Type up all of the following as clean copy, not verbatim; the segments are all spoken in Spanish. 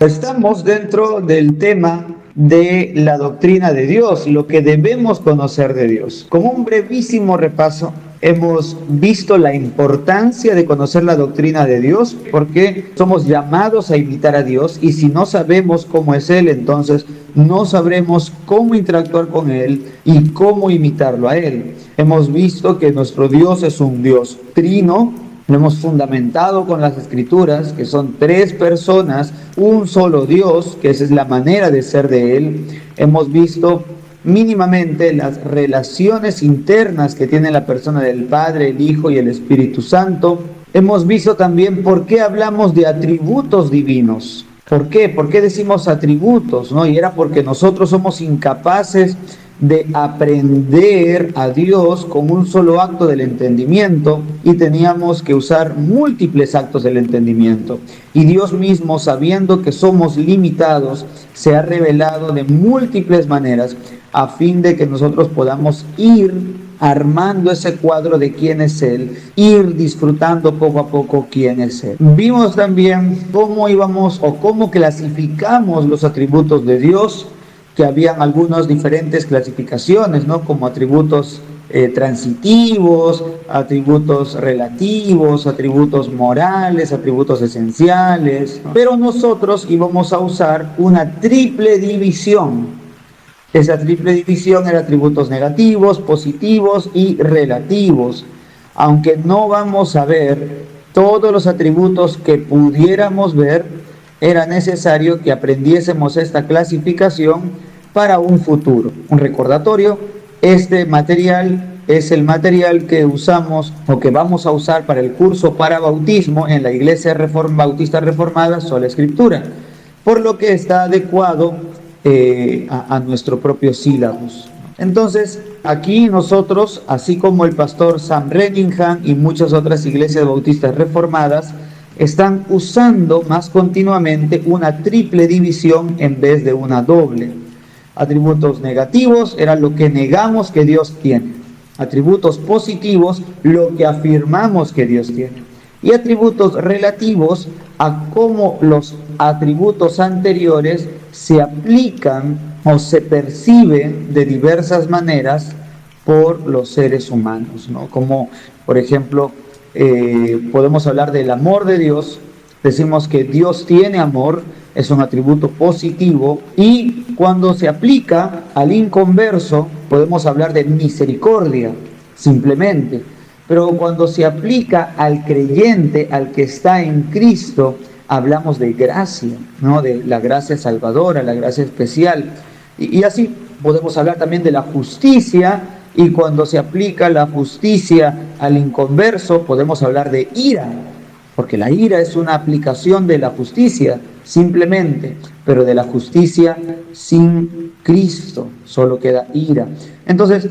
Estamos dentro del tema de la doctrina de Dios, lo que debemos conocer de Dios. Como un brevísimo repaso, hemos visto la importancia de conocer la doctrina de Dios porque somos llamados a imitar a Dios y si no sabemos cómo es Él, entonces no sabremos cómo interactuar con Él y cómo imitarlo a Él. Hemos visto que nuestro Dios es un Dios trino. Lo hemos fundamentado con las Escrituras, que son tres personas, un solo Dios, que esa es la manera de ser de Él. Hemos visto mínimamente las relaciones internas que tiene la persona del Padre, el Hijo y el Espíritu Santo. Hemos visto también por qué hablamos de atributos divinos. ¿Por qué? ¿Por qué decimos atributos? ¿No? Y era porque nosotros somos incapaces de aprender a Dios con un solo acto del entendimiento y teníamos que usar múltiples actos del entendimiento. Y Dios mismo, sabiendo que somos limitados, se ha revelado de múltiples maneras a fin de que nosotros podamos ir armando ese cuadro de quién es Él, ir disfrutando poco a poco quién es Él. Vimos también cómo íbamos o cómo clasificamos los atributos de Dios, que habían algunas diferentes clasificaciones, ¿no? Como atributos transitivos, atributos relativos, atributos morales, atributos esenciales, ¿no? Pero nosotros íbamos a usar una triple división. Esa triple división era atributos negativos, positivos y relativos. Aunque no vamos a ver todos los atributos que pudiéramos ver, era necesario que aprendiésemos esta clasificación para un futuro. Un recordatorio: este material es el material que usamos o que vamos a usar para el curso para bautismo en la Iglesia Bautista Reformada Sola Escritura, por lo que está adecuado a nuestro propio sílabus. Entonces, aquí nosotros, así como el pastor Sam Reningham y muchas otras iglesias bautistas reformadas, están usando más continuamente una triple división en vez de una doble. Atributos negativos era lo que negamos que Dios tiene. Atributos positivos, lo que afirmamos que Dios tiene. Y atributos relativos, a cómo los atributos anteriores se aplican o se perciben de diversas maneras por los seres humanos, ¿no? Como, por ejemplo, podemos hablar del amor de Dios. Decimos que Dios tiene amor, es un atributo positivo, y cuando se aplica al inconverso podemos hablar de misericordia simplemente, pero cuando se aplica al creyente, al que está en Cristo, hablamos de gracia, ¿no? De la gracia salvadora, la gracia especial, y así podemos hablar también de la justicia. Y cuando se aplica la justicia al inconverso, podemos hablar de ira, porque la ira es una aplicación de la justicia, simplemente, pero de la justicia sin Cristo, solo queda ira. Entonces,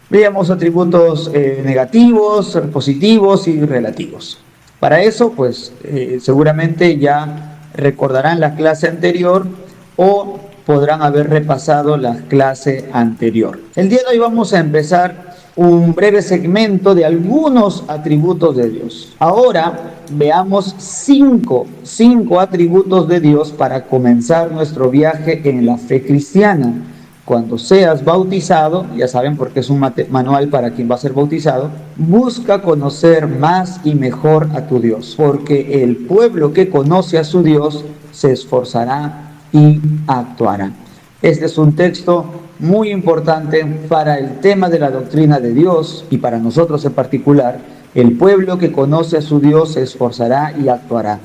veamos atributos negativos, positivos y relativos. Para eso, pues, seguramente ya recordarán la clase anterior o podrán haber repasado la clase anterior. El día de hoy vamos a empezar un breve segmento de algunos atributos de Dios. Ahora veamos cinco atributos de Dios para comenzar nuestro viaje en la fe cristiana. Cuando seas bautizado, ya saben, porque es un manual para quien va a ser bautizado, busca conocer más y mejor a tu Dios, porque el pueblo que conoce a su Dios se esforzará y actuará. Este es un texto muy importante para el tema de la doctrina de Dios y para nosotros en particular. El pueblo que conoce a su Dios se esforzará y actuará.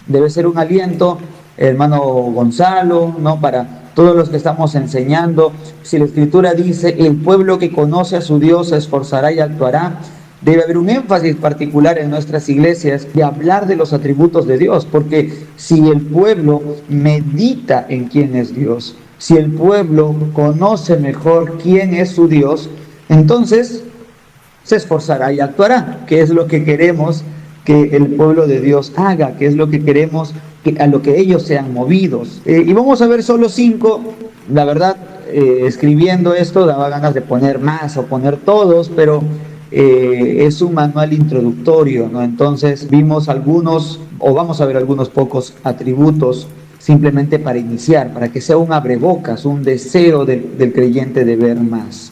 Debe ser un aliento, hermano Gonzalo, ¿no? Para todos los que estamos enseñando. Si la Escritura dice el pueblo que conoce a su Dios se esforzará y actuará, debe haber un énfasis particular en nuestras iglesias de hablar de los atributos de Dios, porque si el pueblo medita en quién es Dios, si el pueblo conoce mejor quién es su Dios, entonces se esforzará y actuará, que es lo que queremos que el pueblo de Dios haga, que es lo que queremos a lo que ellos sean movidos. Y vamos a ver solo 5, la verdad, escribiendo esto daba ganas de poner más o poner todos, pero es un manual introductorio, ¿no? Entonces vimos algunos, o vamos a ver algunos pocos atributos simplemente para iniciar, para que sea un abrebocas, un deseo del creyente de ver más.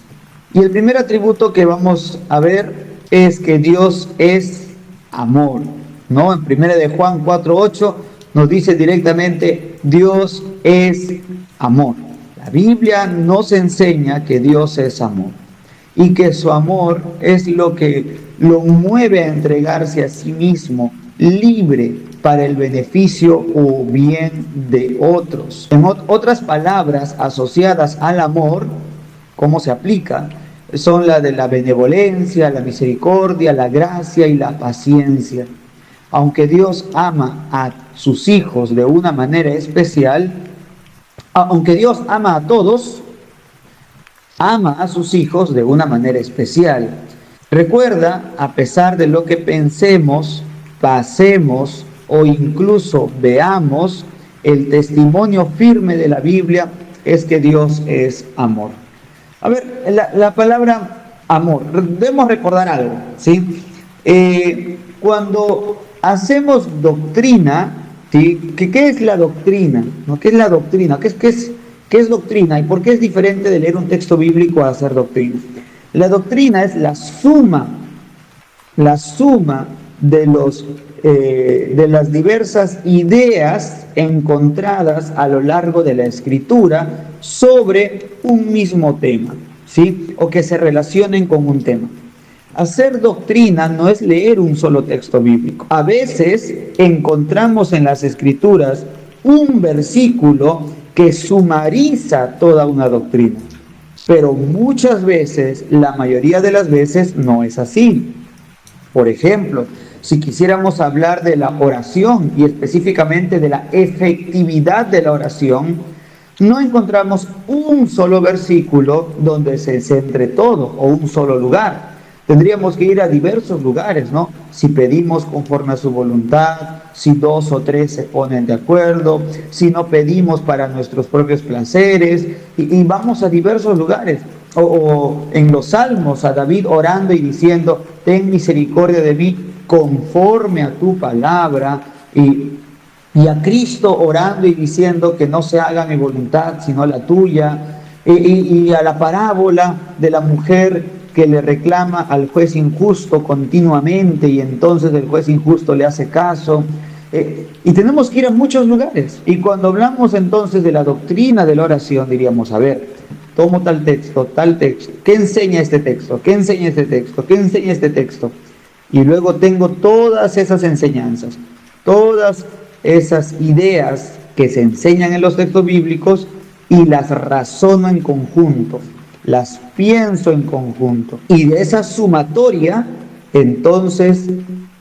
Y el primer atributo que vamos a ver es que Dios es amor, ¿no? En 1 de Juan 4:8 nos dice directamente, Dios es amor. La Biblia nos enseña que Dios es amor y que su amor es lo que lo mueve a entregarse a sí mismo libre para el beneficio o bien de otros. En otras palabras asociadas al amor, ¿cómo se aplica? Son la de la benevolencia, la misericordia, la gracia y la paciencia. Aunque Dios ama a sus hijos de una manera especial, aunque Dios ama a todos, ama a sus hijos de una manera especial. Recuerda, a pesar de lo que pensemos, pasemos o incluso veamos, el testimonio firme de la Biblia es que Dios es amor. A ver, la palabra amor, debemos recordar algo, ¿sí? Cuando hacemos doctrina, ¿sí? ¿Qué es la doctrina? ¿No? ¿Qué es la doctrina? ¿Qué es doctrina y por qué es diferente de leer un texto bíblico a hacer doctrina? La doctrina es la suma de las diversas ideas encontradas a lo largo de la Escritura sobre un mismo tema, ¿sí? O que se relacionen con un tema. Hacer doctrina no es leer un solo texto bíblico. A veces encontramos en las Escrituras un versículo que sumariza toda una doctrina, pero muchas veces, la mayoría de las veces, no es así. Por ejemplo, si quisiéramos hablar de la oración y específicamente de la efectividad de la oración, no encontramos un solo versículo donde se centre todo o un solo lugar. Tendríamos que ir a diversos lugares, ¿no? Si pedimos conforme a su voluntad, si 2 o 3 se ponen de acuerdo, si no pedimos para nuestros propios placeres, y vamos a diversos lugares. O en los salmos a David orando y diciendo, ten misericordia de mí conforme a tu palabra, y a Cristo orando y diciendo que no se haga mi voluntad sino la tuya, y a la parábola de la mujer que le reclama al juez injusto continuamente y entonces el juez injusto le hace caso. Y tenemos que ir a muchos lugares. Y cuando hablamos entonces de la doctrina de la oración, diríamos, a ver, tomo tal texto, ¿qué enseña este texto? ¿Qué enseña este texto? ¿Qué enseña este texto? Y luego tengo todas esas enseñanzas, todas esas ideas que se enseñan en los textos bíblicos y las razono en conjunto, las pienso en conjunto. Y de esa sumatoria, entonces,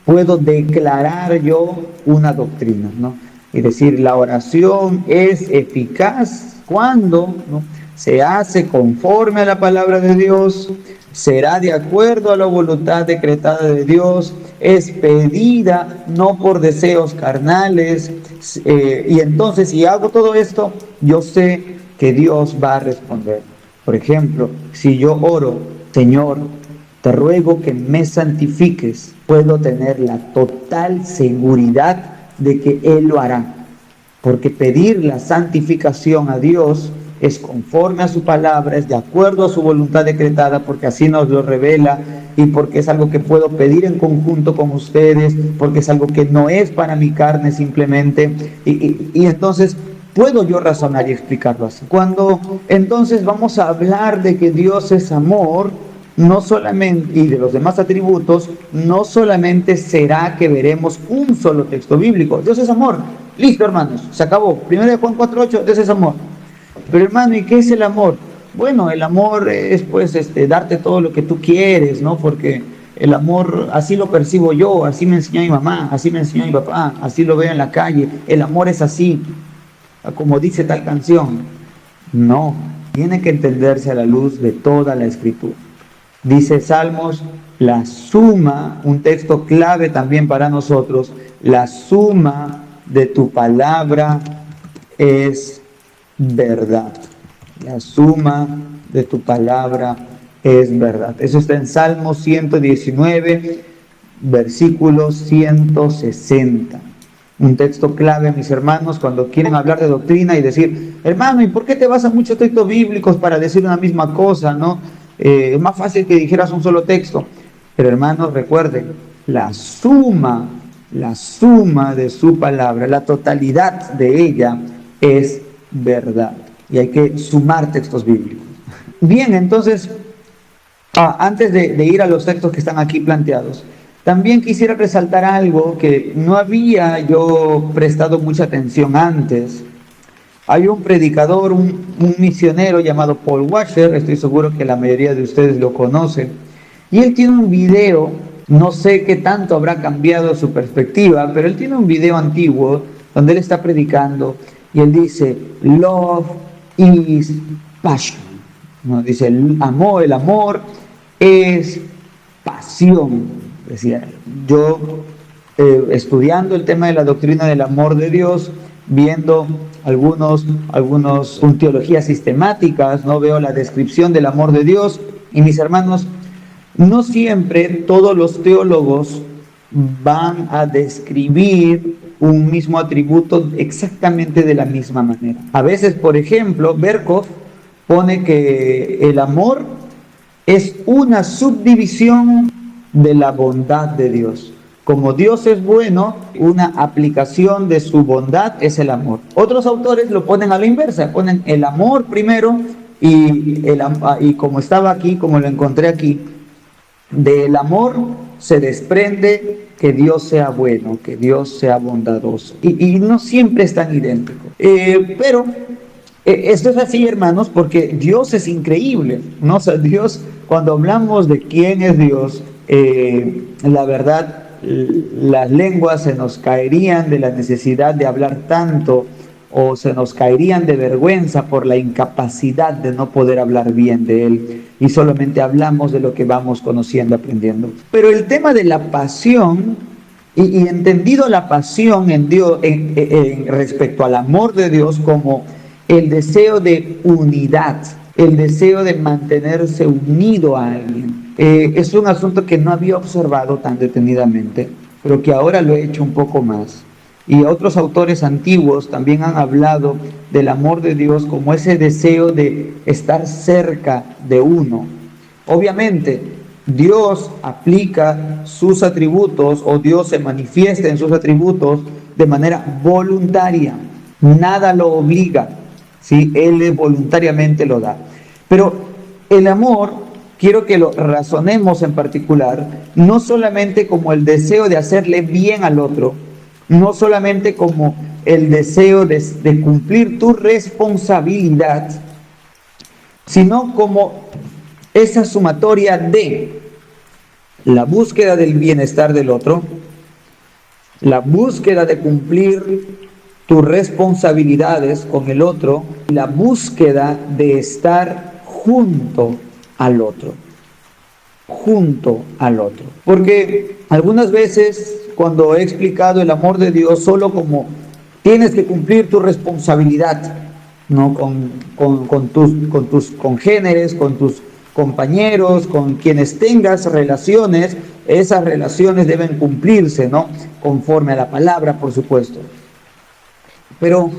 puedo declarar yo una doctrina, ¿no? Es decir, la oración es eficaz cuando, ¿no?, se hace conforme a la palabra de Dios, será de acuerdo a la voluntad decretada de Dios, es pedida no por deseos carnales, y entonces si hago todo esto, yo sé que Dios va a responder. Por ejemplo, si yo oro, Señor, te ruego que me santifiques, puedo tener la total seguridad de que Él lo hará, porque pedir la santificación a Dios es conforme a su palabra, es de acuerdo a su voluntad decretada, porque así nos lo revela, y porque es algo que puedo pedir en conjunto con ustedes, porque es algo que no es para mi carne simplemente, y entonces puedo yo razonar y explicarlo así. Cuando entonces vamos a hablar de que Dios es amor, no solamente, y de los demás atributos, no solamente será que veremos un solo texto bíblico. Dios es amor. Listo, hermanos, se acabó. 1 Juan 4:8, Dios es amor. Pero hermano, ¿y qué es el amor? Bueno, el amor es pues darte todo lo que tú quieres, ¿no? Porque el amor, así lo percibo yo, así me enseñó mi mamá, así me enseñó mi papá, así lo veo en la calle. El amor es así, como dice tal canción. No, tiene que entenderse a la luz de toda la Escritura. Dice Salmos, la suma, un texto clave también para nosotros, la suma de tu palabra es verdad. La suma de tu palabra es verdad. Eso está en Salmo 119, versículo 160. un texto clave, mis hermanos, cuando quieren hablar de doctrina y decir, hermano, ¿y por qué te vas a muchos textos bíblicos para decir una misma cosa, no? Es más fácil que dijeras un solo texto. Pero hermanos, recuerden, la suma de su palabra, la totalidad de ella es verdad. Y hay que sumar textos bíblicos. Bien, entonces, antes de ir a los textos que están aquí planteados, también quisiera resaltar algo que no había yo prestado mucha atención antes. Hay un predicador, un misionero llamado Paul Washer, estoy seguro que la mayoría de ustedes lo conocen, y él tiene un video, no sé qué tanto habrá cambiado su perspectiva, pero él tiene un video antiguo donde él está predicando y él dice, love is passion, ¿no? Dice, el amor es pasión. Decía, yo estudiando el tema de la doctrina del amor de Dios, viendo algunos teologías sistemáticas, no veo la descripción del amor de Dios, y mis hermanos, no siempre todos los teólogos van a describir un mismo atributo exactamente de la misma manera. A veces, por ejemplo, Berkov pone que el amor es una subdivisión de la bondad de Dios. Como Dios es bueno, una aplicación de su bondad es el amor. Otros autores lo ponen a la inversa, ponen el amor primero y como estaba aquí, como lo encontré aquí, del amor se desprende que Dios sea bueno, que Dios sea bondadoso. Y no siempre es tan idéntico. Pero esto es así, hermanos, porque Dios es increíble, ¿no? O sea, Dios, cuando hablamos de quién es Dios, la verdad, las lenguas se nos caerían de la necesidad de hablar tanto, o se nos caerían de vergüenza por la incapacidad de no poder hablar bien de Él, y solamente hablamos de lo que vamos conociendo, aprendiendo. Pero el tema de la pasión, y entendido la pasión en Dios, respecto al amor de Dios como el deseo de unidad, el deseo de mantenerse unido a alguien. Es un asunto que no había observado tan detenidamente, pero que ahora lo he hecho un poco más. Y otros autores antiguos también han hablado del amor de Dios como ese deseo de estar cerca de uno. Obviamente, Dios aplica sus atributos, o Dios se manifiesta en sus atributos de manera voluntaria. Nada lo obliga, ¿sí? Él voluntariamente lo da. Pero el amor, quiero que lo razonemos en particular, no solamente como el deseo de hacerle bien al otro, no solamente como el deseo de cumplir tu responsabilidad, sino como esa sumatoria de la búsqueda del bienestar del otro, la búsqueda de cumplir tus responsabilidades con el otro, la búsqueda de estar junto al otro. Porque algunas veces cuando he explicado el amor de Dios solo como tienes que cumplir tu responsabilidad, ¿no? con tus congéneres, con tus compañeros, con quienes tengas relaciones, esas relaciones deben cumplirse, ¿no? Conforme a la palabra, por supuesto. Pero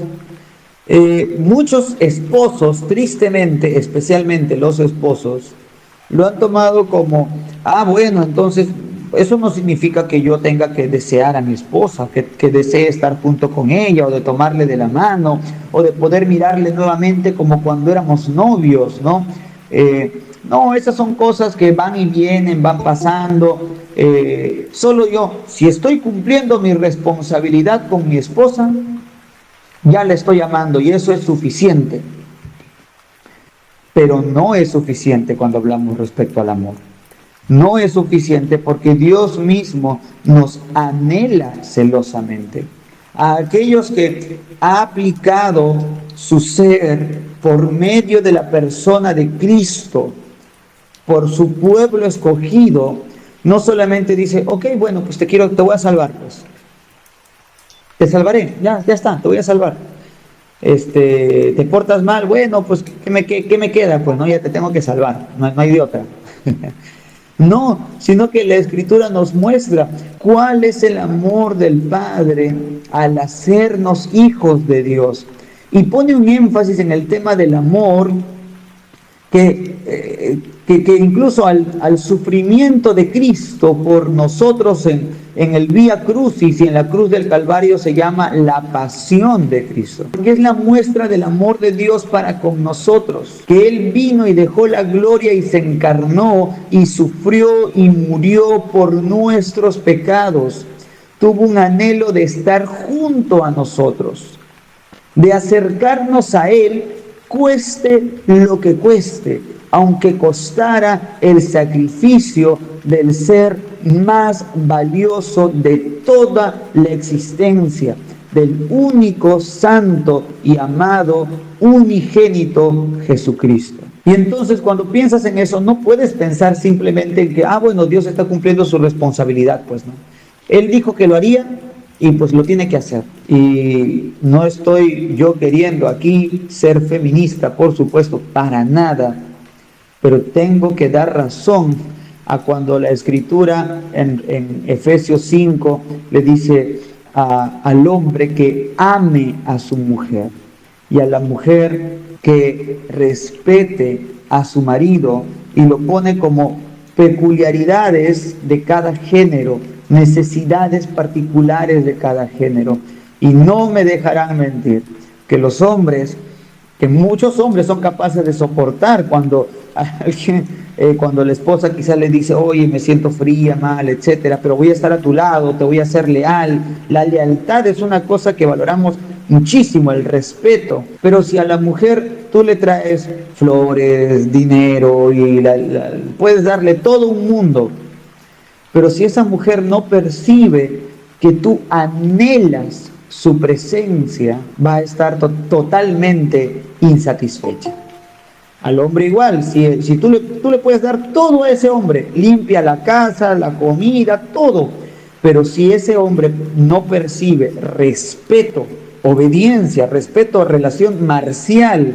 muchos esposos, tristemente, especialmente los esposos, lo han tomado como, bueno, entonces eso no significa que yo tenga que desear a mi esposa, que desee estar junto con ella, o de tomarle de la mano, o de poder mirarle nuevamente como cuando éramos novios, ¿no? No, esas son cosas que van y vienen, van pasando. Solo yo, si estoy cumpliendo mi responsabilidad con mi esposa, ya le estoy amando, y eso es suficiente. Pero no es suficiente cuando hablamos respecto al amor. No es suficiente, porque Dios mismo nos anhela celosamente. A aquellos que ha aplicado su ser por medio de la persona de Cristo, por su pueblo escogido, no solamente dice, ok, bueno, pues te voy a salvar, pues. Te salvaré, ya está, te voy a salvar. Te portas mal, bueno, pues ¿qué me queda? Pues no, ya te tengo que salvar, no hay de otra. No, sino que la Escritura nos muestra cuál es el amor del Padre al hacernos hijos de Dios. Y pone un énfasis en el tema del amor que incluso al sufrimiento de Cristo por nosotros en el Vía Crucis y en la cruz del Calvario se llama la pasión de Cristo, porque es la muestra del amor de Dios para con nosotros, que Él vino y dejó la gloria y se encarnó y sufrió y murió por nuestros pecados. Tuvo un anhelo de estar junto a nosotros, de acercarnos a Él, cueste lo que cueste, aunque costara el sacrificio del ser más valioso de toda la existencia, del único santo y amado unigénito Jesucristo. Y entonces cuando piensas en eso, no puedes pensar simplemente en que, bueno, Dios está cumpliendo su responsabilidad, pues no. Él dijo que lo haría, y pues lo tiene que hacer. Y no estoy yo queriendo aquí ser feminista, por supuesto, para nada, pero tengo que dar razón a cuando la Escritura en Efesios 5 le dice al hombre que ame a su mujer y a la mujer que respete a su marido, y lo pone como peculiaridades de cada género, necesidades particulares de cada género. Y no me dejarán mentir que los hombres, que muchos hombres son capaces de soportar cuando alguien, cuando la esposa quizás le dice, oye, me siento fría, mal, etcétera, pero voy a estar a tu lado, te voy a ser leal. La lealtad es una cosa que valoramos muchísimo, el respeto. Pero si a la mujer tú le traes flores, dinero y puedes darle todo un mundo, pero si esa mujer no percibe que tú anhelas su presencia, va a estar totalmente insatisfecha. Al hombre igual, si tú le puedes dar todo a ese hombre, limpia la casa, la comida, todo, pero si ese hombre no percibe respeto, obediencia, respeto, relación marcial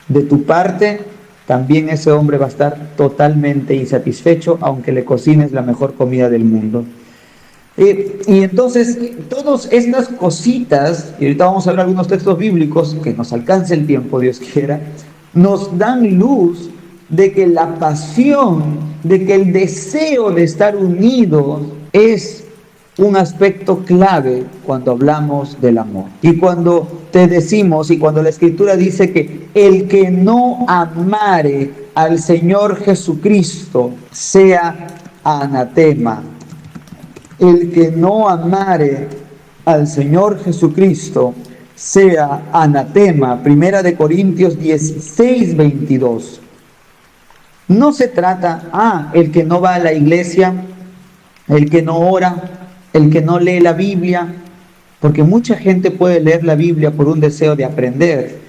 de tu parte, también ese hombre va a estar totalmente insatisfecho, aunque le cocines la mejor comida del mundo. Y entonces, todas estas cositas, y ahorita vamos a ver algunos textos bíblicos, que nos alcance el tiempo, Dios quiera, nos dan luz de que la pasión, de que el deseo de estar unidos es un aspecto clave cuando hablamos del amor. Y cuando te decimos, y cuando la Escritura dice que el que no amare al Señor Jesucristo sea anatema. El que no amare al Señor Jesucristo sea anatema. Primera de Corintios 16, 22. No se trata, el que no va a la iglesia, el que no ora, el que no lee la Biblia, porque mucha gente puede leer la Biblia por un deseo de aprender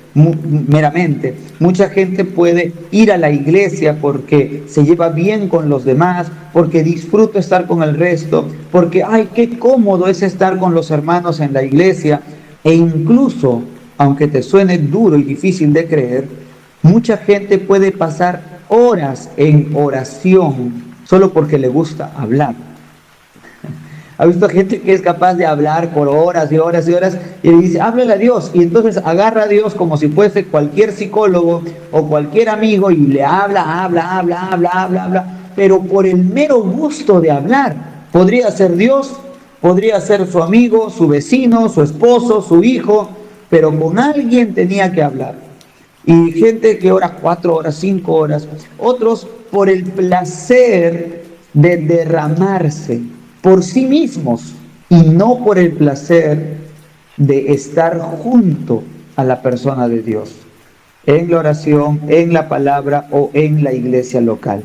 meramente. Mucha gente puede ir a la iglesia porque se lleva bien con los demás, porque disfruta estar con el resto, porque ¡ay, qué cómodo es estar con los hermanos en la iglesia! E incluso, aunque te suene duro y difícil de creer, mucha gente puede pasar horas en oración solo porque le gusta hablar. Ha visto gente que es capaz de hablar por horas y horas y horas y le dice, háblale a Dios, y entonces agarra a Dios como si fuese cualquier psicólogo o cualquier amigo y le habla, pero por el mero gusto de hablar. Podría ser Dios, podría ser su amigo, su vecino, su esposo, su hijo, pero con alguien tenía que hablar. Y gente que ora 4 horas, 5 horas, otros por el placer de derramarse por sí mismos y no por el placer de estar junto a la persona de Dios, en la oración, en la palabra o en la iglesia local.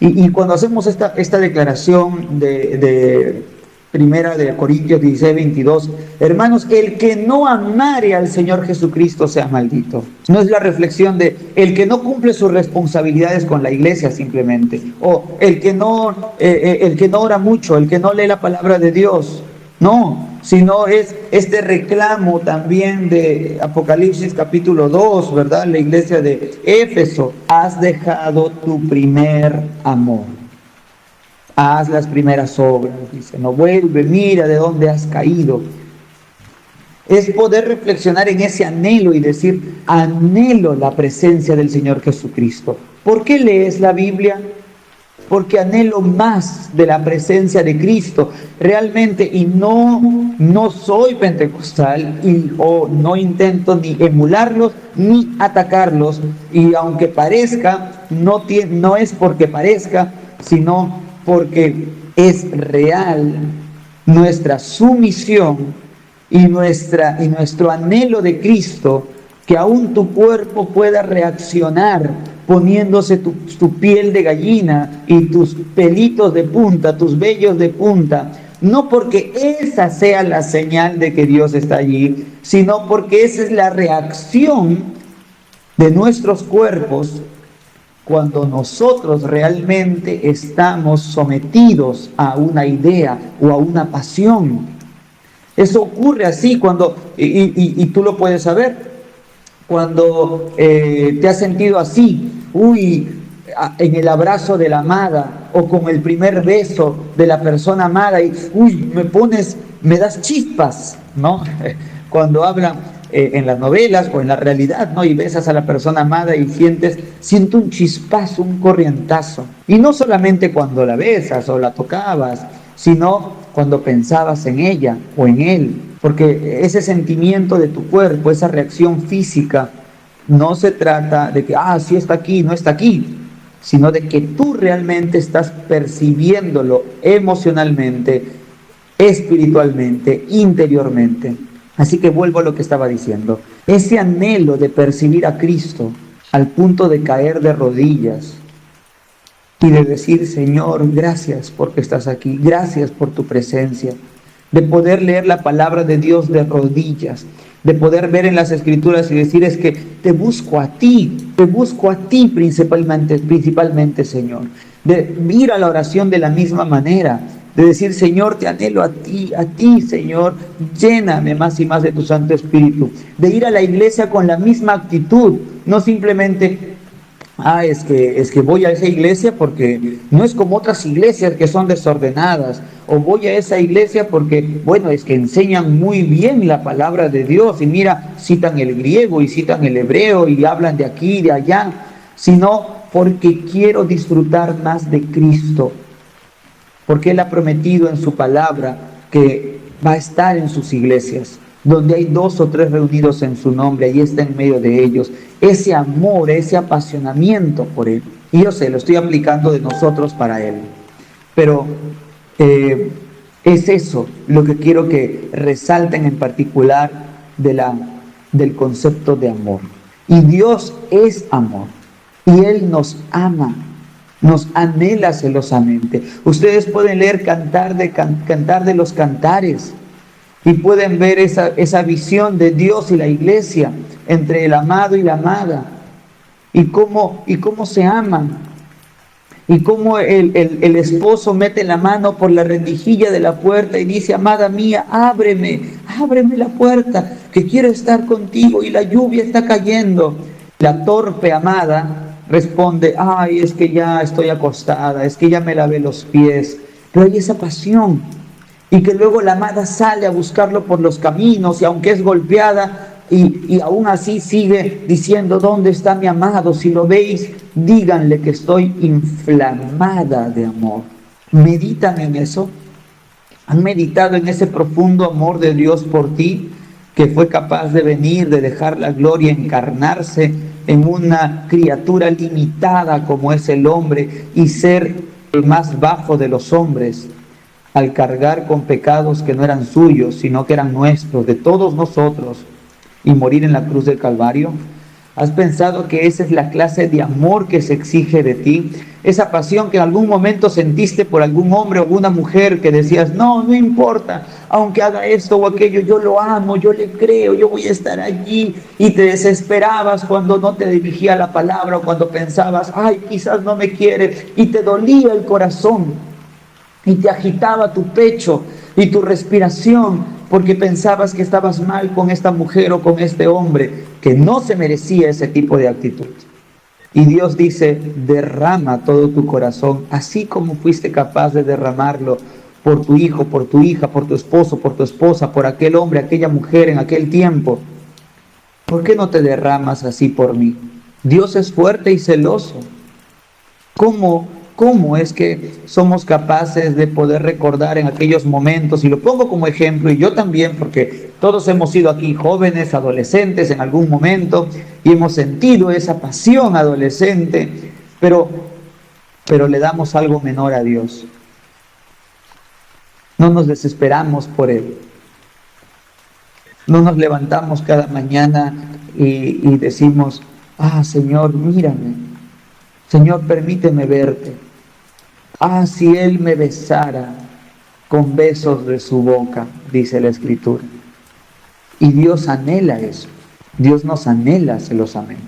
Y cuando hacemos esta declaración de Primera de Corintios 16, 22, hermanos, el que no amare al Señor Jesucristo sea maldito. No es la reflexión de el que no cumple sus responsabilidades con la iglesia simplemente, o el que no ora mucho, el que no lee la palabra de Dios. No, sino es este reclamo también de Apocalipsis capítulo 2, ¿verdad? La iglesia de Éfeso, has dejado tu primer amor. haz las primeras obras, dice, no vuelve, mira de dónde has caído. Es poder reflexionar en ese anhelo y decir, anhelo la presencia del Señor Jesucristo. ¿Por qué lees la Biblia? Porque anhelo más de la presencia de Cristo realmente, y no soy pentecostal o no intento ni emularlos ni atacarlos, y aunque parezca, no es porque parezca, sino porque es real nuestra sumisión y nuestro anhelo de Cristo, que aún tu cuerpo pueda reaccionar poniéndose tu piel de gallina y tus pelitos de punta, tus vellos de punta, no porque esa sea la señal de que Dios está allí, sino porque esa es la reacción de nuestros cuerpos cuando nosotros realmente estamos sometidos a una idea o a una pasión. Eso ocurre así cuando, y tú lo puedes saber, cuando te has sentido así, en el abrazo de la amada, o con el primer beso de la persona amada, y me das chispas, ¿no? Cuando hablan en las novelas o en la realidad, ¿no? Y besas a la persona amada y siento un chispazo, un corrientazo. Y no solamente cuando la besas o la tocabas, sino cuando pensabas en ella o en él, porque ese sentimiento de tu cuerpo, esa reacción física, no se trata de que, sí está aquí, no está aquí, sino de que tú realmente estás percibiéndolo emocionalmente, espiritualmente, interiormente. Así que vuelvo a lo que estaba diciendo. Ese anhelo de percibir a Cristo al punto de caer de rodillas y de decir, Señor, gracias porque estás aquí, gracias por tu presencia, de poder leer la palabra de Dios de rodillas, de poder ver en las Escrituras y decir, es que te busco a ti principalmente, Señor, de ir a la oración de la misma manera, de decir, Señor, te anhelo a ti, Señor, lléname más y más de tu Santo Espíritu, de ir a la iglesia con la misma actitud, no simplemente, es que voy a esa iglesia porque no es como otras iglesias que son desordenadas, o voy a esa iglesia porque, bueno, es que enseñan muy bien la palabra de Dios, y mira, citan el griego y citan el hebreo y hablan de aquí y de allá, sino porque quiero disfrutar más de Cristo, porque Él ha prometido en su palabra que va a estar en sus iglesias, donde hay 2 o 3 reunidos en su nombre, ahí está en medio de ellos, ese amor, ese apasionamiento por Él. Y yo sé, lo estoy aplicando de nosotros para Él, pero es eso lo que quiero que resalten en particular del concepto de amor. Y Dios es amor, y Él nos ama, nos anhela celosamente. Ustedes pueden leer Cantar de los Cantares y pueden ver esa visión de Dios y la iglesia entre el amado y la amada, y cómo se aman, y cómo el esposo mete la mano por la rendijilla de la puerta y dice, amada mía, ábreme la puerta, que quiero estar contigo y la lluvia está cayendo. La torpe amada responde, es que ya estoy acostada, es que ya me lavé los pies. Pero hay esa pasión, y que luego la amada sale a buscarlo por los caminos, y aunque es golpeada, y aún así sigue diciendo, ¿dónde está mi amado? Si lo veis, díganle que estoy inflamada de amor. ¿Meditan en eso? ¿Han meditado en ese profundo amor de Dios por ti, que fue capaz de venir, de dejar la gloria, encarnarse en una criatura limitada como es el hombre, y ser el más bajo de los hombres, al cargar con pecados que no eran suyos, sino que eran nuestros, de todos nosotros, y morir en la cruz del Calvario? ¿Has pensado que esa es la clase de amor que se exige de ti? Esa pasión que en algún momento sentiste por algún hombre o una mujer, que decías, no importa, aunque haga esto o aquello, yo lo amo, yo le creo, yo voy a estar allí, y te desesperabas cuando no te dirigía la palabra, o cuando pensabas, quizás no me quiere, y te dolía el corazón, y te agitaba tu pecho y tu respiración, porque pensabas que estabas mal con esta mujer o con este hombre, que no se merecía ese tipo de actitud. Y Dios dice, derrama todo tu corazón, así como fuiste capaz de derramarlo por tu hijo, por tu hija, por tu esposo, por tu esposa, por aquel hombre, aquella mujer en aquel tiempo. ¿Por qué no te derramas así por mí? Dios es fuerte y celoso. ¿Cómo es que somos capaces de poder recordar en aquellos momentos? Y lo pongo como ejemplo, y yo también, porque todos hemos sido aquí jóvenes, adolescentes en algún momento, y hemos sentido esa pasión adolescente, pero le damos algo menor a Dios. No nos desesperamos por Él. No nos levantamos cada mañana y decimos, Señor, mírame. Señor, permíteme verte. Si Él me besara con besos de su boca, dice la Escritura. Y Dios anhela eso. Dios nos anhela celosamente.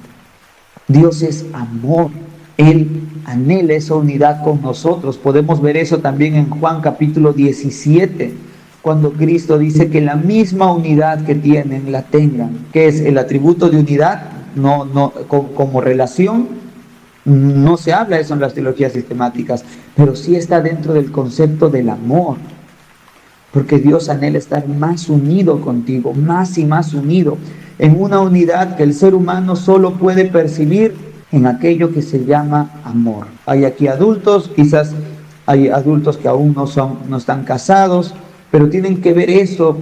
Dios es amor. Él anhela esa unidad con nosotros. Podemos ver eso también en Juan capítulo 17, cuando Cristo dice que la misma unidad que tienen, la tengan. ¿Qué es el atributo de unidad? Como relación. No se habla de eso en las teologías sistemáticas, pero sí está dentro del concepto del amor, porque Dios anhela estar más unido contigo, más y más unido, en una unidad que el ser humano solo puede percibir en aquello que se llama amor. Hay aquí adultos, quizás hay adultos que aún no están casados, pero tienen que ver eso,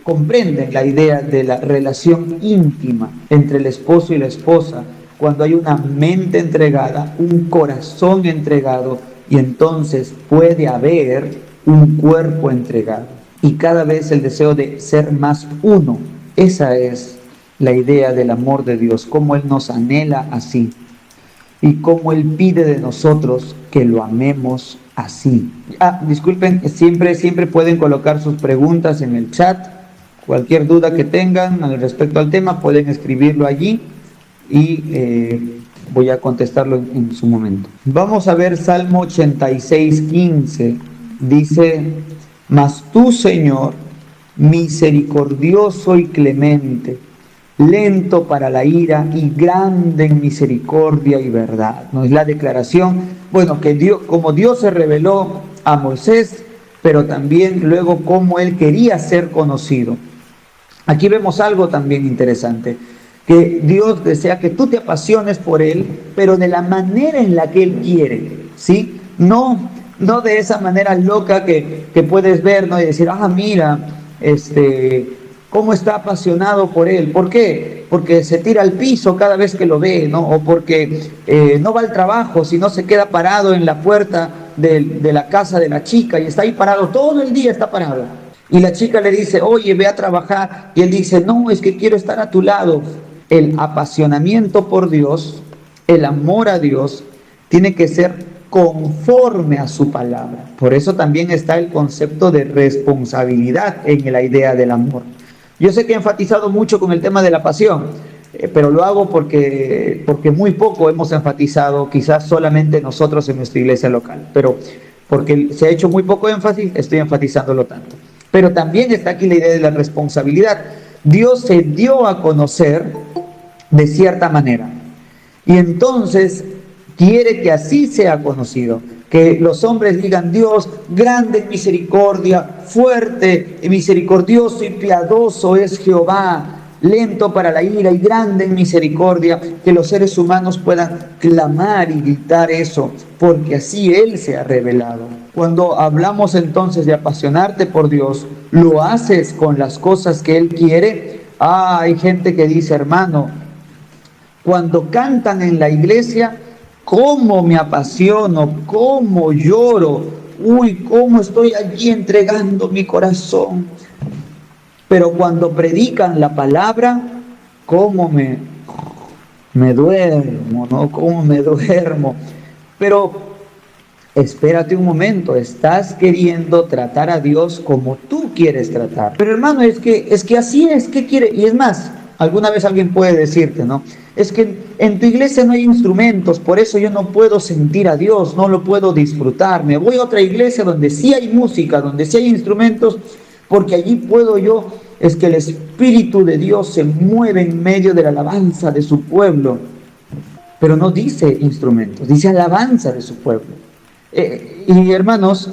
comprenden la idea de la relación íntima entre el esposo y la esposa, cuando hay una mente entregada, un corazón entregado, y entonces puede haber un cuerpo entregado. Y cada vez el deseo de ser más uno. Esa es la idea del amor de Dios, cómo Él nos anhela así. Y cómo Él pide de nosotros que lo amemos así. Disculpen, siempre pueden colocar sus preguntas en el chat. Cualquier duda que tengan respecto al tema, pueden escribirlo allí. Y voy a contestarlo en su momento. Vamos a ver Salmo 86:15. Dice, mas tú, Señor, misericordioso y clemente, lento para la ira y grande en misericordia y verdad. No es la declaración, que Dios, como Dios se reveló a Moisés, pero también luego cómo Él quería ser conocido. Aquí vemos algo también interesante, que Dios desea que tú te apasiones por Él, pero de la manera en la que Él quiere, ¿sí? No de esa manera loca que puedes ver, ¿no? Y decir, mira, cómo está apasionado por Él. ¿Por qué? Porque se tira al piso cada vez que lo ve, ¿no? O porque no va al trabajo, sino se queda parado en la puerta de la casa de la chica y está ahí parado, todo el día está parado. Y la chica le dice, oye, ve a trabajar. Y él dice, no, es que quiero estar a tu lado. El apasionamiento por Dios, el amor a Dios, tiene que ser conforme a su palabra. Por eso también está el concepto de responsabilidad en la idea del amor. Yo sé que he enfatizado mucho con el tema de la pasión, pero lo hago porque muy poco hemos enfatizado, quizás solamente nosotros en nuestra iglesia local, pero porque se ha hecho muy poco énfasis, estoy enfatizándolo tanto. Pero también está aquí la idea de la responsabilidad. Dios se dio a conocer de cierta manera, y entonces quiere que así sea conocido, que los hombres digan, Dios, grande en misericordia, fuerte y misericordioso y piadoso es Jehová, lento para la ira y grande en misericordia, que los seres humanos puedan clamar y gritar eso, porque así Él se ha revelado. Cuando hablamos entonces de apasionarte por Dios, lo haces con las cosas que Él quiere. Hay gente que dice, hermano, cuando cantan en la iglesia, cómo me apasiono, cómo lloro, cómo estoy allí entregando mi corazón. Pero cuando predican la palabra, cómo me duermo, ¿no? Cómo me duermo. Pero espérate un momento, estás queriendo tratar a Dios como tú quieres tratar. Pero hermano, es que así es, ¿qué quiere? Y es más, alguna vez alguien puede decirte, ¿no? Es que en tu iglesia no hay instrumentos, por eso yo no puedo sentir a Dios, no lo puedo disfrutar. Me voy a otra iglesia donde sí hay música, donde sí hay instrumentos, porque allí puedo yo, es que el Espíritu de Dios se mueve en medio de la alabanza de su pueblo. pero no dice instrumentos, dice alabanza de su pueblo. Y hermanos,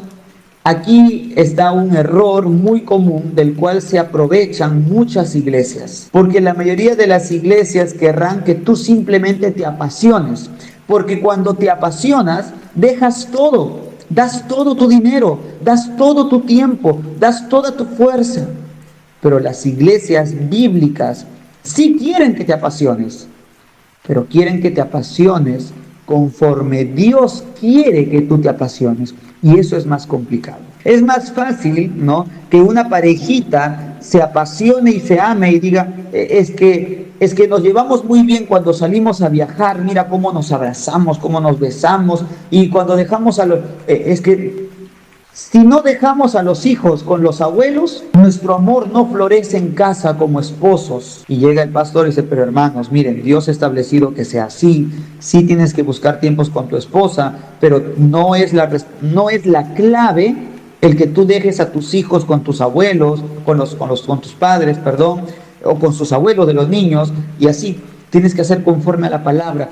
aquí está un error muy común del cual se aprovechan muchas iglesias, porque la mayoría de las iglesias querrán que tú simplemente te apasiones, porque cuando te apasionas, dejas todo, das todo tu dinero, das todo tu tiempo, das toda tu fuerza. Pero las iglesias bíblicas sí quieren que te apasiones, pero quieren que te apasiones conforme Dios quiere que tú te apasiones. Y eso es más complicado. Es más fácil, ¿no?, que una parejita se apasione y se ame y diga, es que nos llevamos muy bien cuando salimos a viajar, mira cómo nos abrazamos, cómo nos besamos, y cuando dejamos a los... es que si no dejamos a los hijos con los abuelos, nuestro amor no florece en casa como esposos. Y llega el pastor y dice, pero hermanos, miren, Dios ha establecido que sea así. Sí tienes que buscar tiempos con tu esposa, pero no es la clave el que tú dejes a tus hijos con tus abuelos, con tus padres, perdón, o con sus abuelos de los niños, y así. Tienes que hacer conforme a la palabra.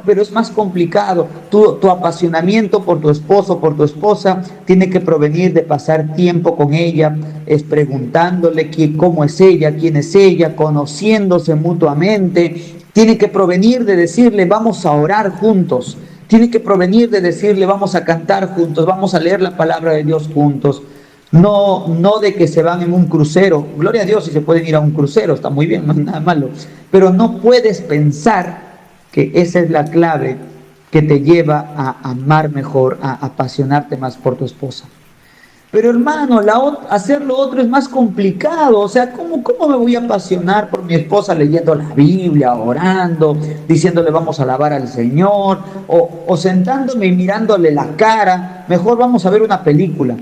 Pero es más complicado. Tu apasionamiento por tu esposo, por tu esposa, tiene que provenir de pasar tiempo con ella, es preguntándole cómo es ella, quién es ella, conociéndose mutuamente. Tiene que provenir de decirle, vamos a orar juntos. Tiene que provenir de decirle, vamos a cantar juntos, vamos a leer la palabra de Dios juntos. No de que se van en un crucero. Gloria a Dios si se pueden ir a un crucero, está muy bien, no es nada malo. Pero no puedes pensar que esa es la clave que te lleva a amar mejor, a apasionarte más por tu esposa. Pero hermano, hacer lo otro es más complicado. O sea, ¿cómo me voy a apasionar por mi esposa leyendo la Biblia, orando, diciéndole vamos a alabar al Señor, o sentándome y mirándole la cara? Mejor vamos a ver una película.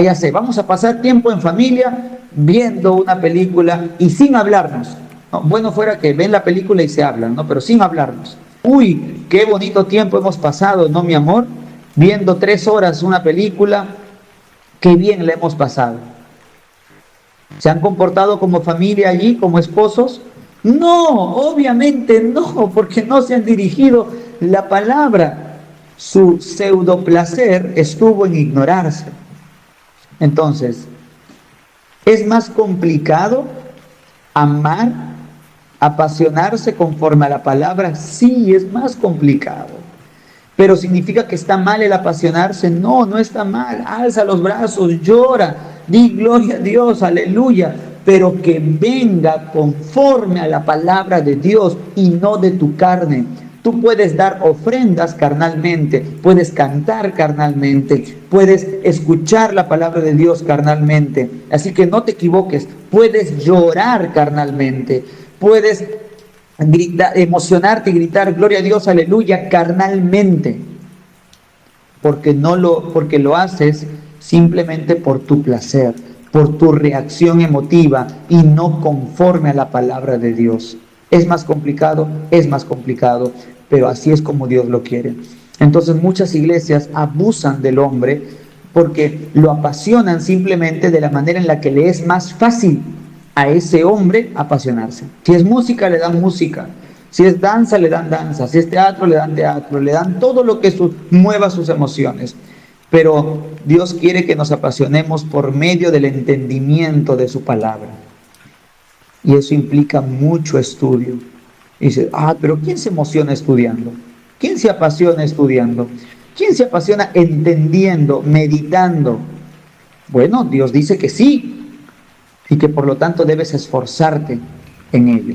Ya sé, vamos a pasar tiempo en familia viendo una película y sin hablarnos. ¿No? Bueno fuera que ven la película y se hablan, ¿no? Pero sin hablarnos. Uy, qué bonito tiempo hemos pasado, ¿no, mi amor? Viendo 3 horas una película, qué bien le hemos pasado. ¿Se han comportado como familia allí, como esposos? No, obviamente no, porque no se han dirigido la palabra. Su pseudo placer estuvo en ignorarse. Entonces, ¿es más complicado amar, apasionarse conforme a la palabra? Sí, es más complicado. ¿Pero significa que está mal el apasionarse? No, no está mal. Alza los brazos, llora, di gloria a Dios, aleluya. Pero que venga conforme a la palabra de Dios y no de tu carne. Tú puedes dar ofrendas carnalmente, puedes cantar carnalmente, puedes escuchar la palabra de Dios carnalmente. Así que no te equivoques, puedes llorar carnalmente, puedes gritar, emocionarte y gritar gloria a Dios, aleluya, carnalmente. Porque lo haces simplemente por tu placer, por tu reacción emotiva y no conforme a la palabra de Dios. Es más complicado, pero así es como Dios lo quiere. Entonces muchas iglesias abusan del hombre porque lo apasionan simplemente de la manera en la que le es más fácil a ese hombre apasionarse. Si es música, le dan música. Si es danza, le dan danza. Si es teatro, le dan teatro. Le dan todo lo que mueva sus emociones. Pero Dios quiere que nos apasionemos por medio del entendimiento de su palabra. Y eso implica mucho estudio. Y dice, pero ¿quién se emociona estudiando? ¿Quién se apasiona estudiando? ¿Quién se apasiona entendiendo, meditando? Bueno, Dios dice que sí, y que por lo tanto debes esforzarte en ello.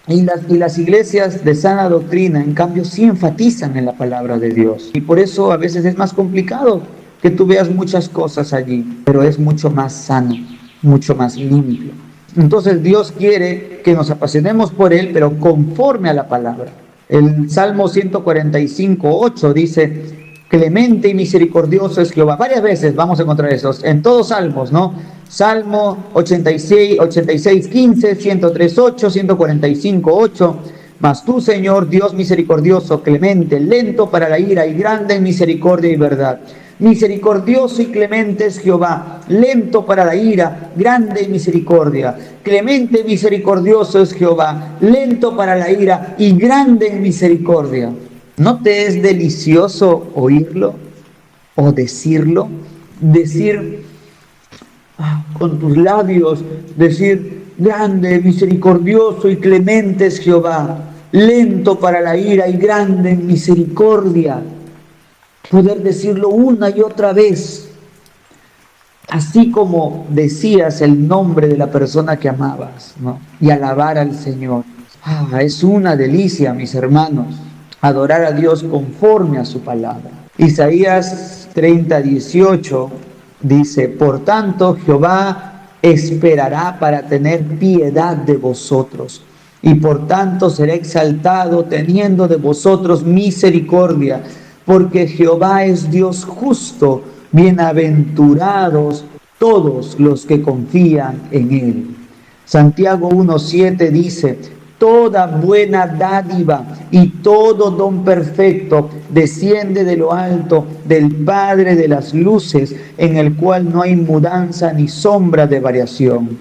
Y las iglesias de sana doctrina, en cambio, sí enfatizan en la palabra de Dios. Y por eso a veces es más complicado que tú veas muchas cosas allí, pero es mucho más sano, mucho más limpio. Entonces Dios quiere que nos apasionemos por Él, pero conforme a la palabra. El Salmo 145:8 dice, clemente y misericordioso es Jehová. Varias veces vamos a encontrar esos, en todos salmos, ¿no? Salmo 86:15, 103:8, 145:8. Mas tú, Señor, Dios misericordioso, clemente, lento para la ira y grande en misericordia y verdad. Misericordioso y clemente es Jehová, lento para la ira, grande en misericordia. Clemente y misericordioso es Jehová, lento para la ira y grande en misericordia. ¿No te es delicioso oírlo o decirlo? Decir con tus labios, decir, grande, misericordioso y clemente es Jehová, lento para la ira y grande en misericordia. Poder decirlo una y otra vez, así como decías el nombre de la persona que amabas, ¿no? Y alabar al Señor. Es una delicia, mis hermanos, adorar a Dios conforme a su palabra. Isaías 30:18 dice, por tanto Jehová esperará para tener piedad de vosotros, y por tanto será exaltado teniendo de vosotros misericordia, porque Jehová es Dios justo, bienaventurados todos los que confían en Él. Santiago 1:7 dice, toda buena dádiva y todo don perfecto desciende de lo alto del Padre de las luces, en el cual no hay mudanza ni sombra de variación.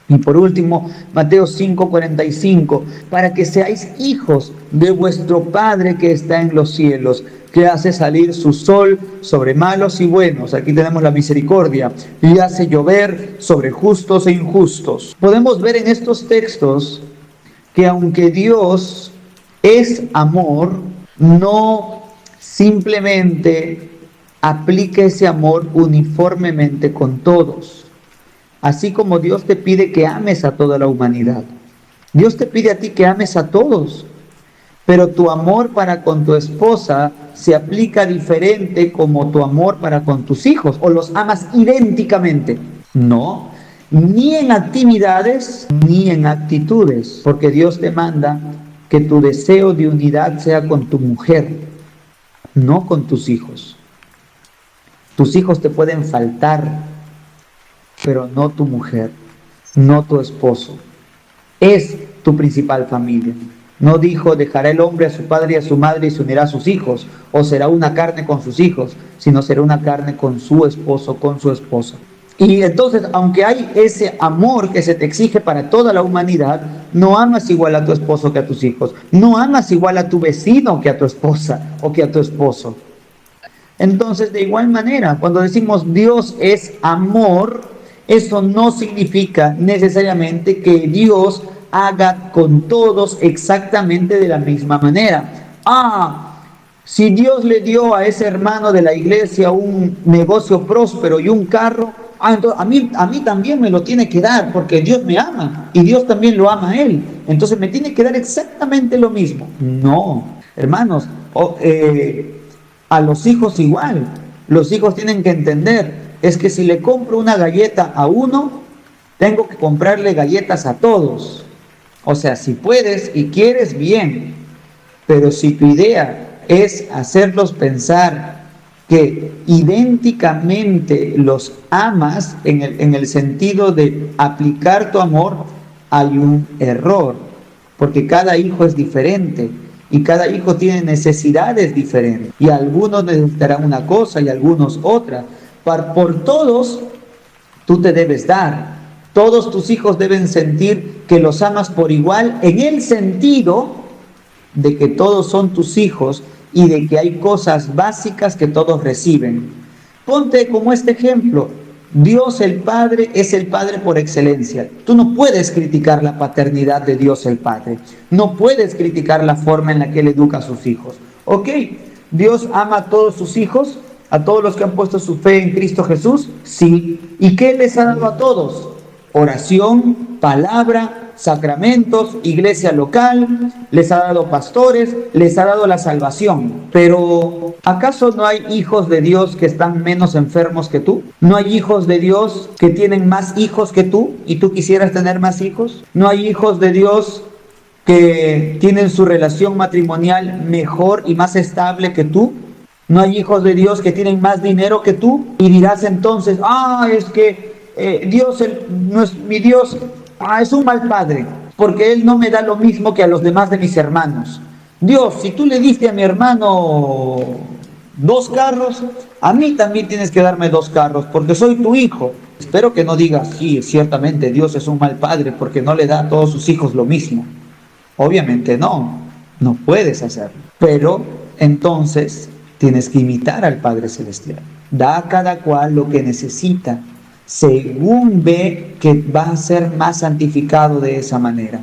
Y por último, Mateo 5:45, para que seáis hijos de vuestro Padre que está en los cielos, que hace salir su sol sobre malos y buenos. Aquí tenemos la misericordia, y hace llover sobre justos e injustos. Podemos ver en estos textos que aunque Dios es amor, no simplemente aplica ese amor uniformemente con todos. Así como Dios te pide que ames a toda la humanidad, Dios te pide a ti que ames a todos, pero tu amor para con tu esposa se aplica diferente como tu amor para con tus hijos, o los amas idénticamente. No, ni en actividades ni en actitudes, porque Dios te manda que tu deseo de unidad sea con tu mujer, no con tus hijos. Tus hijos te pueden faltar, pero no tu mujer, no tu esposo. Es tu principal familia. No dijo, dejará el hombre a su padre y a su madre y se unirá a sus hijos, o será una carne con sus hijos, sino será una carne con su esposo, con su esposa. Y entonces, aunque hay ese amor que se te exige para toda la humanidad, no amas igual a tu esposo que a tus hijos, no amas igual a tu vecino que a tu esposa o que a tu esposo. Entonces, de igual manera, cuando decimos Dios es amor, eso no significa necesariamente que Dios haga con todos exactamente de la misma manera. Si Dios le dio a ese hermano de la iglesia un negocio próspero y un carro, entonces a mí también me lo tiene que dar, porque Dios me ama y Dios también lo ama a él. Entonces me tiene que dar exactamente lo mismo. No, hermanos, a los hijos igual. Los hijos tienen que entender, es que si le compro una galleta a uno, tengo que comprarle galletas a todos. O sea, si puedes y quieres, bien. Pero si tu idea es hacerlos pensar que idénticamente los amas en el sentido de aplicar tu amor, hay un error. Porque cada hijo es diferente y cada hijo tiene necesidades diferentes. Y algunos necesitarán una cosa y algunos otra. Por todos tú te debes dar. Todos tus hijos deben sentir que los amas por igual, en el sentido de que todos son tus hijos y de que hay cosas básicas que todos reciben. Ponte como este ejemplo. Dios el Padre es el Padre por excelencia. Tú no puedes criticar la paternidad de Dios el Padre. No puedes criticar la forma en la que Él educa a sus hijos. Ok, Dios ama a todos sus hijos, a todos los que han puesto su fe en Cristo Jesús. Sí. ¿Y qué les ha dado a todos? Oración, palabra, sacramentos, iglesia local, les ha dado pastores, les ha dado la salvación. Pero ¿acaso no hay hijos de Dios que están menos enfermos que tú? ¿No hay hijos de Dios que tienen más hijos que tú y tú quisieras tener más hijos? ¿No hay hijos de Dios que tienen su relación matrimonial mejor y más estable que tú? ¿No hay hijos de Dios que tienen más dinero que tú? Y dirás entonces, es que mi Dios es un mal padre, porque Él no me da lo mismo que a los demás de mis hermanos. Dios, si tú le diste a mi hermano 2 carros, a mí también tienes que darme 2 carros porque soy tu hijo. Espero que no digas, sí, ciertamente Dios es un mal padre porque no le da a todos sus hijos lo mismo. Obviamente no, no puedes hacerlo. Pero entonces tienes que imitar al Padre Celestial. Da a cada cual lo que necesita, según ve que va a ser más santificado de esa manera.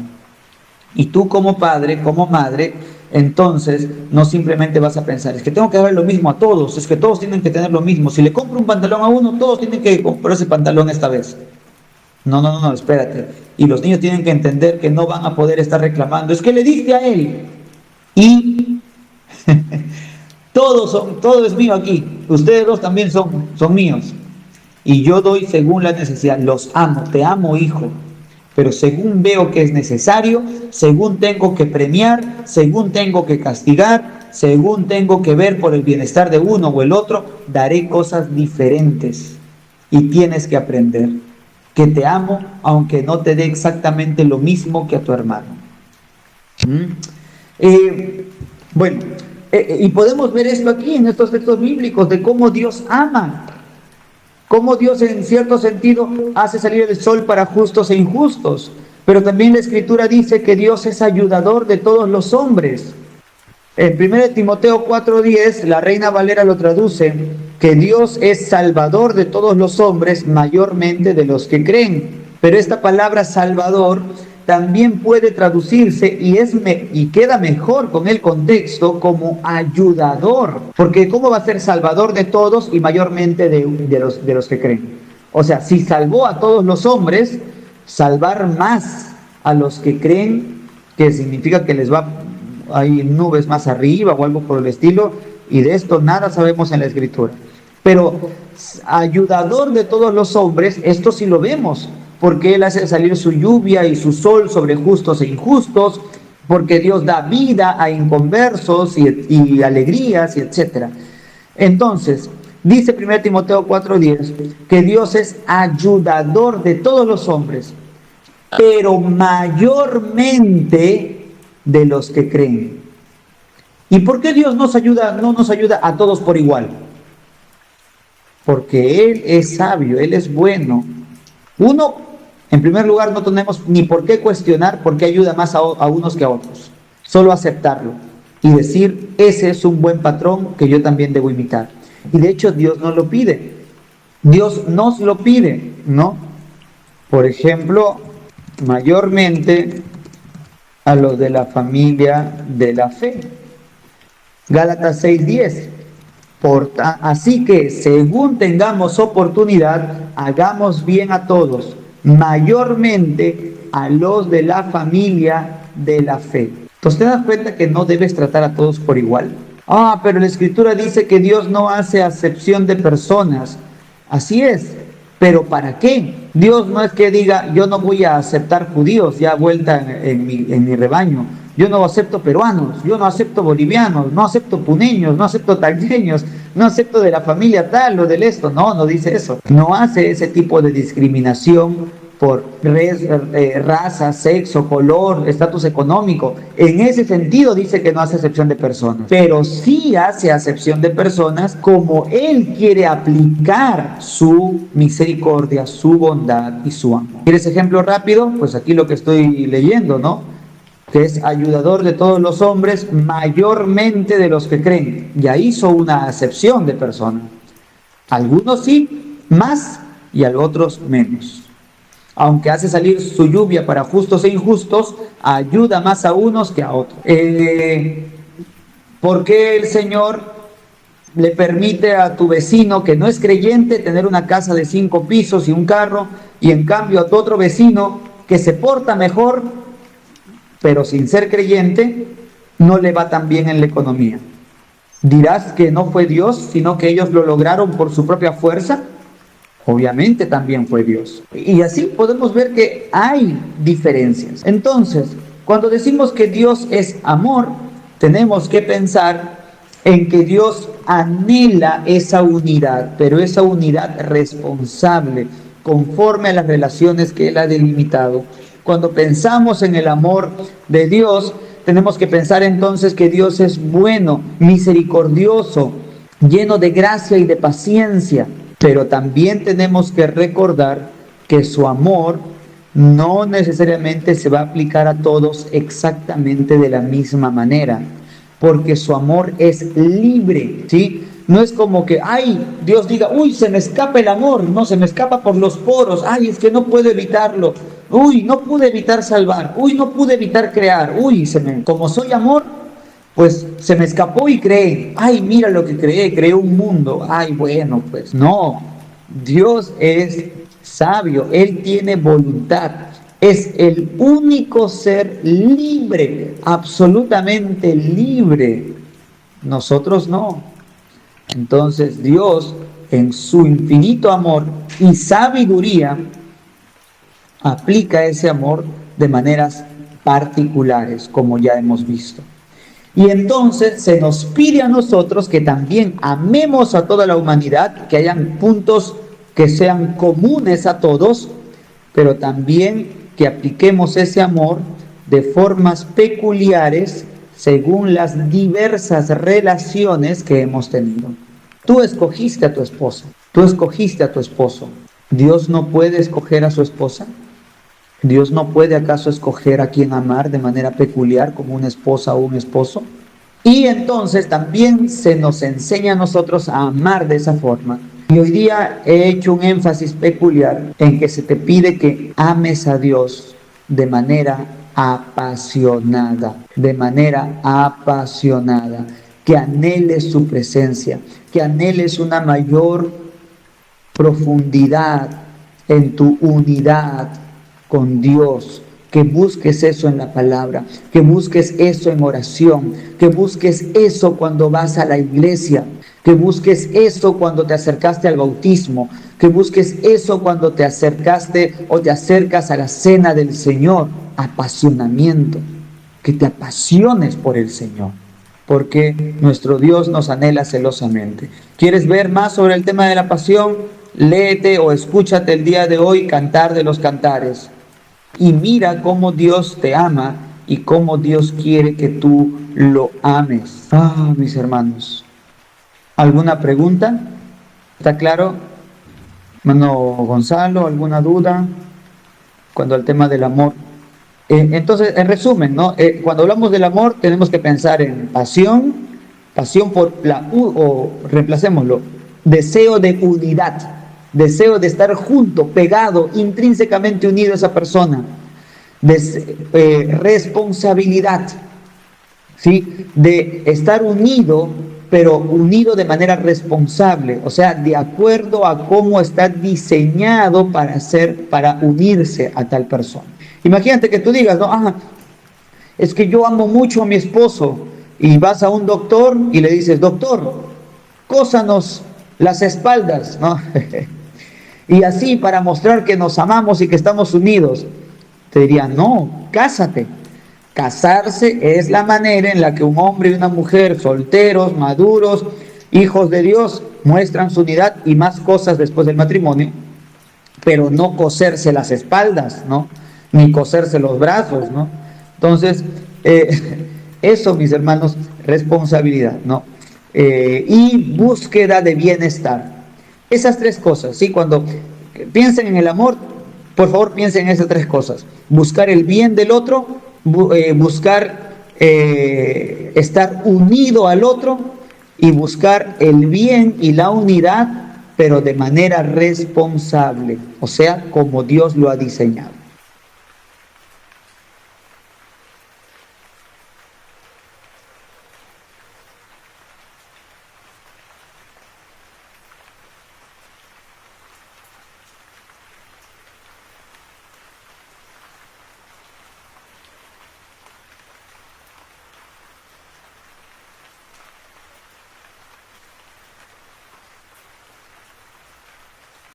Y tú como padre, como madre, entonces no simplemente vas a pensar, es que tengo que dar lo mismo a todos, es que todos tienen que tener lo mismo. Si le compro un pantalón a uno, todos tienen que comprar ese pantalón esta vez. No, espérate. Y los niños tienen que entender que no van a poder estar reclamando, es que le diste a él. Y todo es mío aquí. Ustedes dos también son míos. Y yo doy según la necesidad. Los amo, te amo, hijo. Pero según veo que es necesario, según tengo que premiar, según tengo que castigar, según tengo que ver por el bienestar de uno o el otro, daré cosas diferentes. Y tienes que aprender que te amo, aunque no te dé exactamente lo mismo que a tu hermano. Bueno, y podemos ver esto aquí en estos textos bíblicos de cómo Dios ama, cómo Dios en cierto sentido hace salir el sol para justos e injustos, pero también la Escritura dice que Dios es ayudador de todos los hombres. En 1 Timoteo 4:10, la Reina Valera lo traduce, que Dios es salvador de todos los hombres, mayormente de los que creen. Pero esta palabra salvador también puede traducirse y queda mejor con el contexto como ayudador. Porque ¿cómo va a ser salvador de todos y mayormente de los que creen? O sea, si salvó a todos los hombres, salvar más a los que creen, que significa que les va, hay nubes más arriba o algo por el estilo, y de esto nada sabemos en la Escritura. Pero ayudador de todos los hombres, esto sí lo vemos, porque Él hace salir su lluvia y su sol sobre justos e injustos, porque Dios da vida a inconversos y alegrías, y etc. Entonces, dice 1 Timoteo 4:10, que Dios es ayudador de todos los hombres, pero mayormente de los que creen. ¿Y por qué Dios no nos ayuda a todos por igual? Porque Él es sabio, Él es bueno. En primer lugar, no tenemos ni por qué cuestionar por qué ayuda más a unos que a otros. Solo aceptarlo y decir, ese es un buen patrón que yo también debo imitar. Y de hecho Dios nos lo pide. Dios nos lo pide, ¿no? Por ejemplo, mayormente a los de la familia de la fe. Gálatas 6:10. Así que, según tengamos oportunidad, hagamos bien a todos, mayormente a los de la familia de la fe. Entonces, ¿te das cuenta que no debes tratar a todos por igual? Pero la Escritura dice que Dios no hace acepción de personas. Así es, pero ¿para qué? Dios no es que diga, yo no voy a aceptar judíos ya vuelta en mi rebaño. Yo no acepto peruanos, yo no acepto bolivianos, no acepto puneños, no acepto tacteños, no acepto de la familia tal o del esto. No dice eso. No hace ese tipo de discriminación por raza, sexo, color, estatus económico. En ese sentido dice que no hace acepción de personas, pero sí hace acepción de personas como Él quiere aplicar su misericordia, su bondad y su amor. ¿Quieres ejemplo rápido? Pues aquí lo que estoy leyendo, ¿no? Que es ayudador de todos los hombres, mayormente de los que creen. Ya hizo una acepción de personas. Algunos sí, más, y a otros menos. Aunque hace salir su lluvia para justos e injustos, ayuda más a unos que a otros. ¿Por qué el Señor le permite a tu vecino que no es creyente tener una casa de 5 pisos y un carro, y en cambio a tu otro vecino que se porta mejor, pero sin ser creyente, no le va tan bien en la economía? ¿Dirás que no fue Dios, sino que ellos lo lograron por su propia fuerza? Obviamente también fue Dios. Y así podemos ver que hay diferencias. Entonces, cuando decimos que Dios es amor, tenemos que pensar en que Dios anhela esa unidad, pero esa unidad responsable, conforme a las relaciones que Él ha delimitado. Cuando pensamos en el amor de Dios, tenemos que pensar entonces que Dios es bueno, misericordioso, lleno de gracia y de paciencia, pero también tenemos que recordar que su amor no necesariamente se va a aplicar a todos exactamente de la misma manera, porque su amor es libre, ¿sí? No es como que, ay, Dios diga, uy, se me escapa el amor, no, se me escapa por los poros, ay, es que no puedo evitarlo, uy, no pude evitar salvar, uy, no pude evitar crear, uy, como soy amor, pues se me escapó y creé, ay, mira lo que creé un mundo, ay, bueno, pues no, Dios es sabio, Él tiene voluntad, es el único ser libre, absolutamente libre, nosotros no. Entonces Dios, en su infinito amor y sabiduría, aplica ese amor de maneras particulares, como ya hemos visto. Y entonces se nos pide a nosotros que también amemos a toda la humanidad, que hayan puntos que sean comunes a todos, pero también que apliquemos ese amor de formas peculiares según las diversas relaciones que hemos tenido. Tú escogiste a tu esposa, tú escogiste a tu esposo. ¿Dios no puede escoger a su esposa? ¿Dios no puede acaso escoger a quien amar de manera peculiar como una esposa o un esposo? Y entonces también se nos enseña a nosotros a amar de esa forma. Y hoy día he hecho un énfasis peculiar en que se te pide que ames a Dios de manera apasionada, que anheles su presencia, que anheles una mayor profundidad en tu unidad con Dios, que busques eso en la palabra, que busques eso en oración, que busques eso cuando vas a la iglesia, que busques eso cuando te acercaste al bautismo, que busques eso cuando te acercaste o te acercas a la cena del Señor. Apasionamiento, que te apasiones por el Señor, porque nuestro Dios nos anhela celosamente. ¿Quieres ver más sobre el tema de la pasión? Léete o escúchate el día de hoy Cantar de los Cantares y mira cómo Dios te ama y cómo Dios quiere que tú lo ames. Mis hermanos, ¿alguna pregunta? ¿Está claro? Hermano Gonzalo, ¿alguna duda cuando al tema del amor? Entonces, en resumen, ¿no? Cuando hablamos del amor tenemos que pensar en pasión por o reemplacémoslo, deseo de unidad, deseo de estar junto, pegado, intrínsecamente unido a esa persona, responsabilidad, ¿sí? De estar unido, pero unido de manera responsable, o sea, de acuerdo a cómo está diseñado para unirse a tal persona. Imagínate que tú digas, no, es que yo amo mucho a mi esposo, y vas a un doctor y le dices, doctor, cósanos las espaldas, ¿no? Y así para mostrar que nos amamos y que estamos unidos. Te diría, no, cásate. Casarse es la manera en la que un hombre y una mujer solteros, maduros, hijos de Dios, muestran su unidad y más cosas después del matrimonio, pero no coserse las espaldas, ¿no? Ni coserse los brazos, ¿no? Entonces, eso, mis hermanos, responsabilidad, ¿no? Y búsqueda de bienestar. Esas tres cosas, ¿sí? Cuando piensen en el amor, por favor piensen en esas tres cosas. Buscar el bien del otro, buscar estar unido al otro y buscar el bien y la unidad, pero de manera responsable, o sea, como Dios lo ha diseñado.